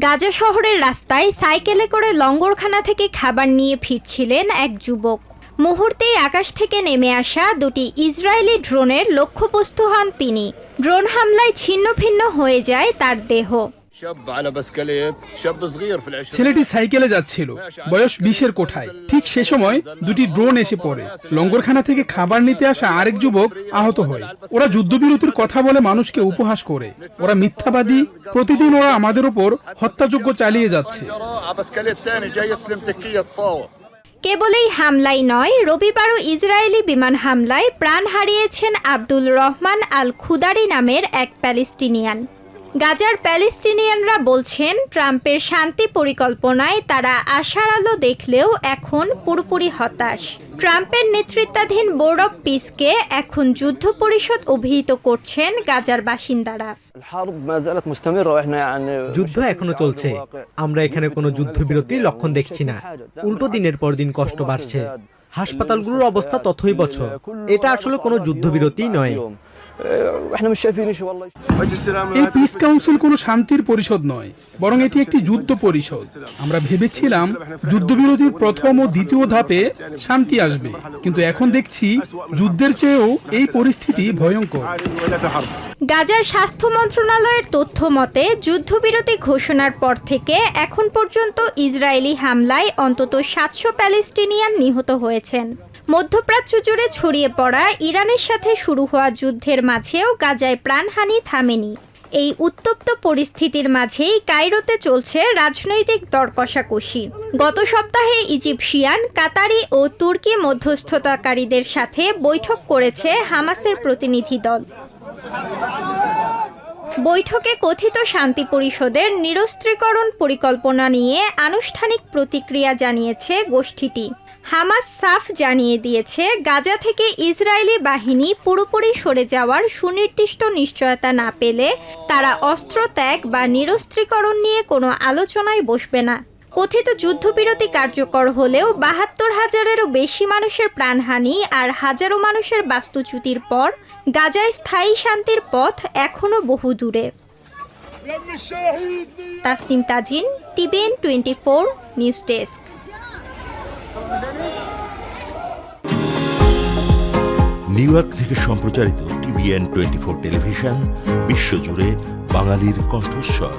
গাজা শহরের রাস্তায় সাইকেলে করে লঙ্গরখানা থেকে খাবার নিয়ে ফিরছিলেন এক যুবক। মুহূর্তেই আকাশ থেকে নেমে আসা দুটি ইসরায়েলি ড্রোনের লক্ষ্যবস্তু হন তিনি। ড্রোন হামলায় ছিন্ন ভিন্ন হয়ে যায় তার দেহ। ছেলেটি সাইকেলে যাচ্ছিল, বয়স 20-এর কোঠায়। ঠিক সে সময় দুটি ড্রোন এসে পড়ে। লঙ্গরখানা থেকে খাবার নিতে আসা আরেক যুবক আহত হয়। ওরা যুদ্ধবিরতির কথা বলে মানুষকে উপহাস করে। ওরা মিথ্যাবাদী। প্রতিদিন ওরা আমাদের উপর হত্যাযজ্ঞ চালিয়ে যাচ্ছে। কেবল এই হামলাই নয়, রবিবারও ইসরায়েলি বিমান হামলায় প্রাণ হারিয়েছেন আব্দুল রহমান আল খুদারি নামের এক প্যালেস্টিনিয়ান। গাজার প্যালেস্টিনিয়ানরা বলছেন, ট্রাম্পের শান্তি পরিকল্পনায় তারা আশার আলো দেখলেও এখন পুরোপুরি হতাশ। ট্রাম্পের নেতৃত্বাধীন বোর্ড অব পিসকে এখন যুদ্ধ পরিষদ অভিহিত করছেন গাজার বাসিন্দারা। যুদ্ধ এখনো চলছে। আমরা এখানে কোনো যুদ্ধবিরতির লক্ষণ দেখছি না। উল্টো দিনের পর দিন কষ্ট বাড়ছে। হাসপাতালগুলোর অবস্থা তথৈবচ। এটা আসলে কোনো যুদ্ধবিরতি নয়। এই পিস কাউন্সিল কোনো শান্তির পরিষদ নয়, বরং এটি একটি যুদ্ধ পরিষদ। আমরা ভেবেছিলাম যুদ্ধবিরতির প্রথম ও দ্বিতীয় ধাপে শান্তি আসবে, কিন্তু এখন দেখছি যুদ্ধের চেয়েও এই পরিস্থিতি ভয়ঙ্কর। গাজার স্বাস্থ্য মন্ত্রণালয়ের তথ্য মতে, যুদ্ধবিরতি ঘোষণার পর থেকে এখন পর্যন্ত ইসরায়েলি হামলায় অন্তত 700 প্যালেস্টিনিয়ান নিহত হয়েছেন। মধ্যপ্রাচ্য জুড়ে ছড়িয়ে পড়া ইরানের সাথে শুরু হওয়া যুদ্ধের মাঝেও গাজায় প্রাণহানি থামেনি। এই উত্তপ্ত পরিস্থিতির মাঝেই কায়রোতে চলছে রাজনৈতিক দর কষাকষি। গত সপ্তাহে ইজিপশিয়ান, কাতারি ও তুর্কি মধ্যস্থতাকারীদের সাথে বৈঠক করেছে হামাসের প্রতিনিধি দল। বৈঠকে কথিত শান্তি পরিষদের নিরস্ত্রীকরণ পরিকল্পনা নিয়ে আনুষ্ঠানিক প্রতিক্রিয়া জানিয়েছে গোষ্ঠীটি। হামাস সাফ জানিয়ে দিয়েছে, গাজা থেকে ইসরায়েলি বাহিনী পুরোপুরি সরে যাওয়ার সুনির্দিষ্ট নিশ্চয়তা না পেলে তারা অস্ত্র ত্যাগ বা নিরস্ত্রীকরণ নিয়ে কোনো আলোচনায় বসবে না। কথিত যুদ্ধবিরতি কার্যকর হলেও ৭২,০০০-এরও বেশি মানুষের প্রাণহানি আর হাজারো মানুষের বাস্তুচ্যুতির পর গাজায় স্থায়ী শান্তির পথ এখনও বহু দূরে। Tasnim Tajin, TVN 24 news desk. New York থেকে সম্প্রচারিত টিভিএন 24 টেলিভিশন বিশ্বজুড়ে বাঙালির কণ্ঠস্বর।